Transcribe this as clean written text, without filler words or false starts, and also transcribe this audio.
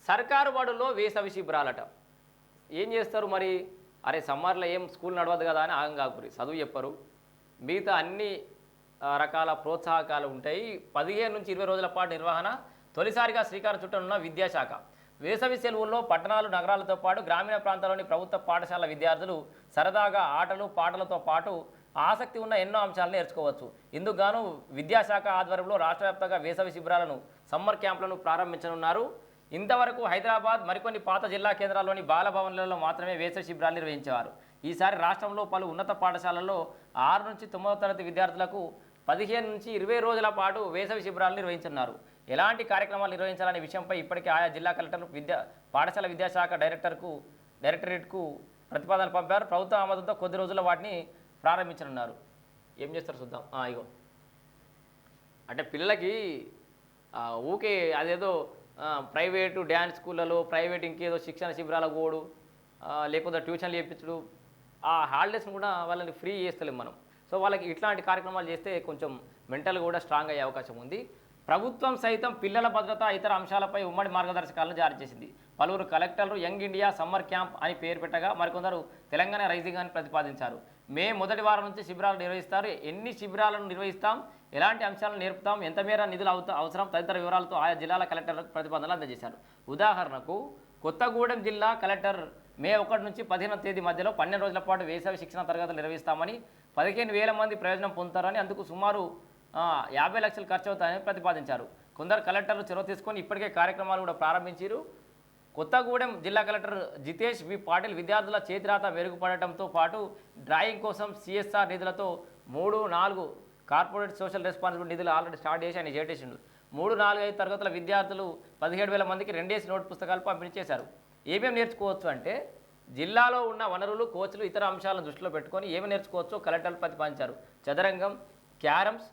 సర్కారు బడుల్లో వేసవి శిబిరాలట. ఏం చేస్తారు మరి? అరే సమ్మర్లో ఏం స్కూల్ నడవదు కదా అని ఆగం కాకురి, చదువు చెప్పరు. మిగతా అన్ని రకాల ప్రోత్సాహకాలు ఉంటాయి. 15 నుంచి 20 రోజుల పాటు నిర్వహణ. తొలిసారిగా శ్రీకారం చుట్టనున్న విద్యాశాఖ. వేసవి సెలవుల్లో పట్టణాలు నగరాలతో పాటు గ్రామీణ ప్రాంతాల్లోని ప్రభుత్వ పాఠశాల విద్యార్థులు సరదాగా ఆటలు పాటలతో పాటు ఆసక్తి ఉన్న ఎన్నో అంశాలను నేర్చుకోవచ్చు. ఇందుకు గాను విద్యాశాఖ ఆధ్వర్యంలో రాష్ట్ర వ్యాప్తంగా వేసవి శిబిరాలను, సమ్మర్ క్యాంపులను ప్రారంభించనున్నారు. ఇంతవరకు హైదరాబాద్, మరికొన్ని పాత జిల్లా కేంద్రాల్లోని బాలభవన్లలో మాత్రమే వేసవి శిబిరాలు నిర్వహించేవారు. ఈసారి రాష్ట్రంలో పలు ఉన్నత పాఠశాలల్లో 6 నుంచి 9వ తరగతి విద్యార్థులకు 15 నుంచి 20 రోజుల పాటు వేసవి శిబిరాలు నిర్వహించున్నారు. ఎలాంటి కార్యక్రమాలు నిర్వహించాలనే విషయంపై ఇప్పటికే ఆయా జిల్లా కలెక్టర్లు పాఠశాల విద్యాశాఖ డైరెక్టరేట్కు ప్రతిపాదనలు పంపారు. ప్రభుత్వ ఆమోదంతో కొద్ది రోజుల్లో వాటిని ప్రారంభించనున్నారు. ఏం చేస్తారు చూద్దాం. ఇగో అంటే పిల్లలకి ఊకే అదేదో ప్రైవేటు డ్యాన్స్ స్కూళ్ళలో, ప్రైవేట్ ఇంకేదో శిక్షణ శిబిరాలకు పోడు, లేకపోతే ట్యూషన్లు చేయించడు, ఆ హాలిడేస్ని కూడా వాళ్ళని ఫ్రీ చేస్తలేం మనం. సో వాళ్ళకి ఇట్లాంటి కార్యక్రమాలు చేస్తే కొంచెం మెంటల్ కూడా స్ట్రాంగ్ అయ్యే అవకాశం ఉంది. ప్రభుత్వం సైతం పిల్లల భద్రత, ఇతర అంశాలపై ఉమ్మడి మార్గదర్శకాలను జారీ చేసింది. పలువురు కలెక్టర్లు యంగ్ ఇండియా సమ్మర్ క్యాంప్ అని పేరు పెట్టగా మరికొందరు తెలంగాణ రైజింగ్ అని ప్రతిపాదించారు. మే మొదటి వారం నుంచి శిబిరాలు నిర్వహిస్తారు. ఎన్ని శిబిరాలను నిర్వహిస్తాం, ఎలాంటి అంశాలను నేర్పుతాం, ఎంత మేర నిధులు అవసరం తదితర వివరాలతో ఆయా జిల్లాల కలెక్టర్లకు ప్రతిపాదనలు అందజేశారు. ఉదాహరణకు కొత్తగూడెం జిల్లా కలెక్టర్ మే 1 నుంచి 15వ తేదీ మధ్యలో 12 రోజుల పాటు వేసవి శిక్షణ తరగతులు నిర్వహిస్తామని, 15,000 మంది ప్రయోజనం పొందుతారని, అందుకు సుమారు 50 లక్షలు ఖర్చు అవుతాయని ప్రతిపాదించారు. కొందరు కలెక్టర్లు చొరవ తీసుకొని ఇప్పటికే కార్యక్రమాలు కూడా ప్రారంభించారు. కొత్తగూడెం జిల్లా కలెక్టర్ జితేష్ వి పాటిల్ విద్యార్థుల చేతిరాత మెరుగుపడటంతో పాటు డ్రాయింగ్ కోసం సిఎస్ఆర్ నిధులతో 3-4 కార్పొరేట్ సోషల్ రెస్పాన్సిబిలిటీ నిధులు ఆల్రెడీ స్టార్ట్ చేసి ఆయన చేసేసిండు. 3-4-5 తరగతుల విద్యార్థులు 17,000 మందికి 2 నోట్ పుస్తకాలు పంపిణీ చేశారు. ఏమేమి నేర్చుకోవచ్చు అంటే జిల్లాలో ఉన్న వనరులు, కోచ్లు, ఇతర అంశాలను దృష్టిలో పెట్టుకొని ఏమి నేర్చుకోవచ్చో కలెక్టర్లు ప్రతిపాదించారు. చదరంగం, క్యారమ్స్,